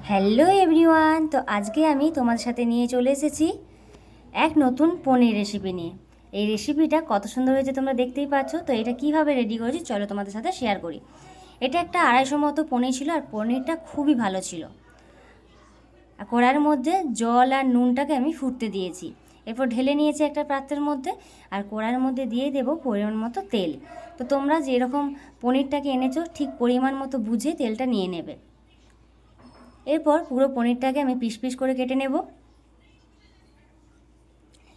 Hello everyone, তো আজকে আমি তোমাদের সাথে নিয়ে চলে এসেছি এক নতুন পনির রেসিপি নিয়ে। এই রেসিপিটা কত সুন্দর হয়েছে তোমরা দেখতেই পাচ্ছ। তো এটা কিভাবে রেডি করেছি চলো তোমাদের সাথে শেয়ার করি। এটা একটা 250 মতো পনির ছিল, আর পনিরটা খুবই ভালো ছিল। আর কড়াইয়ের মধ্যে জল আর নুনটাকে আমি ফুটতে দিয়েছি, এরপর ঢেলে নিয়েছি একটা পাত্রের মধ্যে, আর কড়াইয়ের মধ্যে দিয়ে দেবো পরিমাণ মতো তেল। তো তোমরা যেরকম পনিরটাকে এনেছো ঠিক পরিমাণ মতো বুঝে তেলটা নিয়ে নেবে। এরপর পুরো পনিরটাকে আমি পিস পিস করে কেটে নেব।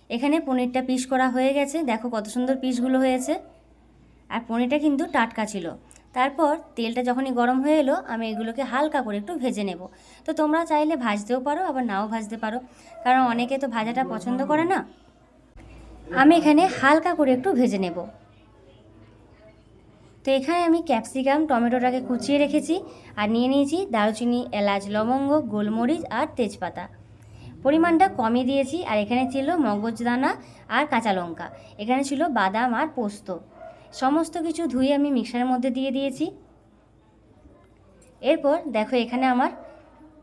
এখানে পনিরটা পিস করা হয়ে গেছে, দেখো কত সুন্দর পিসগুলো হয়েছে, আর পনিরটা কিন্তু টাটকা ছিল। তারপর তেলটা যখনই গরম হয়ে এলো আমি এগুলোকে হালকা করে একটু ভেজে নেব। তো তোমরা চাইলে ভাজতেও পারো, আবার নাও ভাজতে পারো, কারণ অনেকে তো ভাজাটা পছন্দ করে না। আমি এখানে হালকা করে একটু ভেজে নেব। তো এখানে আমি ক্যাপসিকাম টমেটোটাকে কুচিয়ে রেখেছি, আর নিয়ে নিয়েছি দারুচিনি, এলাচ, লবঙ্গ, গোলমরিচ আর তেজপাতা। পরিমাণটা কমই দিয়েছি। আর এখানে ছিল মগজদানা আর কাঁচা লঙ্কা, এখানে ছিল বাদাম আর পোস্ত। সমস্ত কিছু ধুয়ে আমি মিক্সারের মধ্যে দিয়ে দিয়েছি। এরপর দেখো এখানে আমার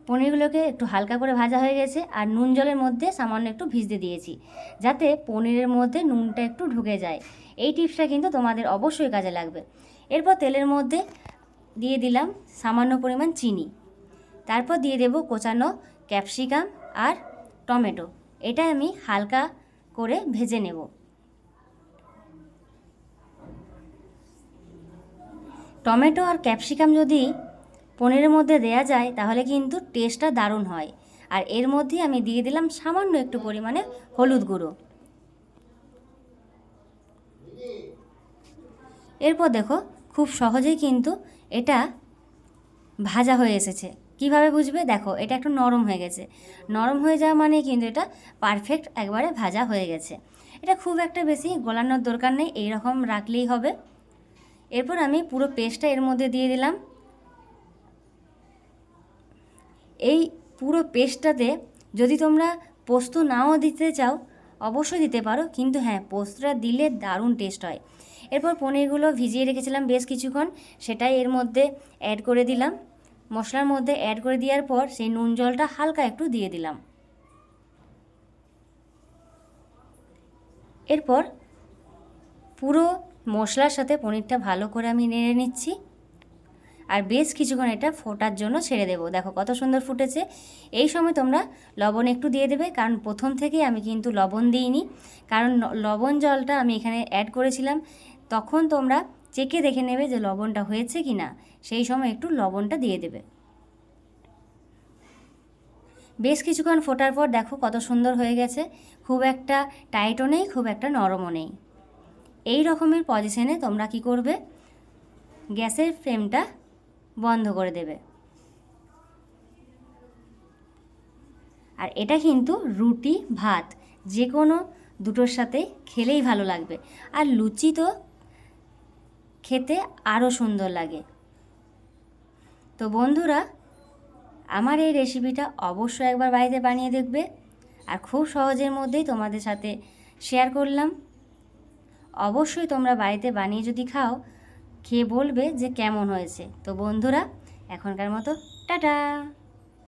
পনিরগুলোকে একটু হালকা করে ভাজা হয়ে গেছে, আর নুন জলের মধ্যে সামান্য একটু ভিজতে দিয়েছি, যাতে পনিরের মধ্যে নুনটা একটু ঢুকে যায়। এই টিপসটা কিন্তু তোমাদের অবশ্যই কাজে লাগবে। এরপর তেলের মধ্যে দিয়ে দিলাম সামান্য পরিমাণ চিনি, তারপর দিয়ে দেব কোচানো ক্যাপসিকাম আর টমেটো। এটা আমি হালকা করে ভেজে নেব। টমেটো আর ক্যাপসিকাম যদি পনিরের মধ্যে দেয়া যায় তাহলে কিন্তু টেস্টটা দারুণ হয়। আর এর মধ্যে আমি দিয়ে দিলাম সামান্য একটু পরিমাণে হলুদ গুঁড়ো। এরপর দেখো খুব সহজেই কিন্তু এটা ভাজা হয়ে এসেছে। কিভাবে বুঝবে? দেখো এটা একটু নরম হয়ে গেছে। নরম হয়ে যাওয়া মানে কিন্তু এটা পারফেক্ট একবারে ভাজা হয়ে গেছে। এটা খুব একটা বেশি গলানোর দরকার নেই, এই রকম রাখলেই হবে। এরপর আমি পুরো পেস্টটা এর মধ্যে দিয়ে দিলাম। এই পুরো পেস্টটাতে যদি তোমরা পোস্ত নাও দিতে চাও অবশ্যই দিতে পারো, কিন্তু হ্যাঁ, পোস্তটা দিলে দারুণ টেস্ট হয়। এরপর পনিরগুলো ভিজিয়ে রেখেছিলাম বেশ কিছুক্ষণ, সেটাই এর মধ্যে অ্যাড করে দিলাম। মশলার মধ্যে অ্যাড করে দেওয়ার পর সেই নুন জলটা হালকা একটু দিয়ে দিলাম। এরপর পুরো মশলার সাথে পনিরটা ভালো করে আমি নেড়ে নিচ্ছি, আর বেশ কিছুক্ষণ এটা ফোটার জন্য ছেড়ে দেবো। দেখো কত সুন্দর ফুটেছে। এই সময় তোমরা লবণ একটু দিয়ে দেবে, কারণ প্রথম থেকেই আমি কিন্তু লবণ দিইনি, কারণ লবণ জলটা আমি এখানে অ্যাড করেছিলাম। তখন তোমরা চেখে দেখে নেবে যে লবণটা হয়েছে কি না, সেই সময় একটু লবণটা দিয়ে দেবে। বেশ কিছুক্ষণ ফোটার পর দেখো কত সুন্দর হয়ে গেছে। খুব একটা টাইটও নেই, খুব একটা নরমও নেই। এই রকমের পজিশনে তোমরা কি করবে, গ্যাসের ফ্লেমটা বন্ধ করে দেবে। আর এটা কিন্তু রুটি ভাত যে কোনো দুটোর সাথে খেলেই ভালো লাগবে, আর লুচি তো খেতে আরও সুন্দর লাগে। তো বন্ধুরা, আমার এই রেসিপিটা অবশ্যই একবার বাড়িতে বানিয়ে দেখবে, আর খুব সহজের মধ্যেই তোমাদের সাথে শেয়ার করলাম। অবশ্যই তোমরা বাড়িতে বানিয়ে যদি খাও, খেয়ে বলবে যে কেমন হয়েছে। তো বন্ধুরা, এখনকার মতো টাটা।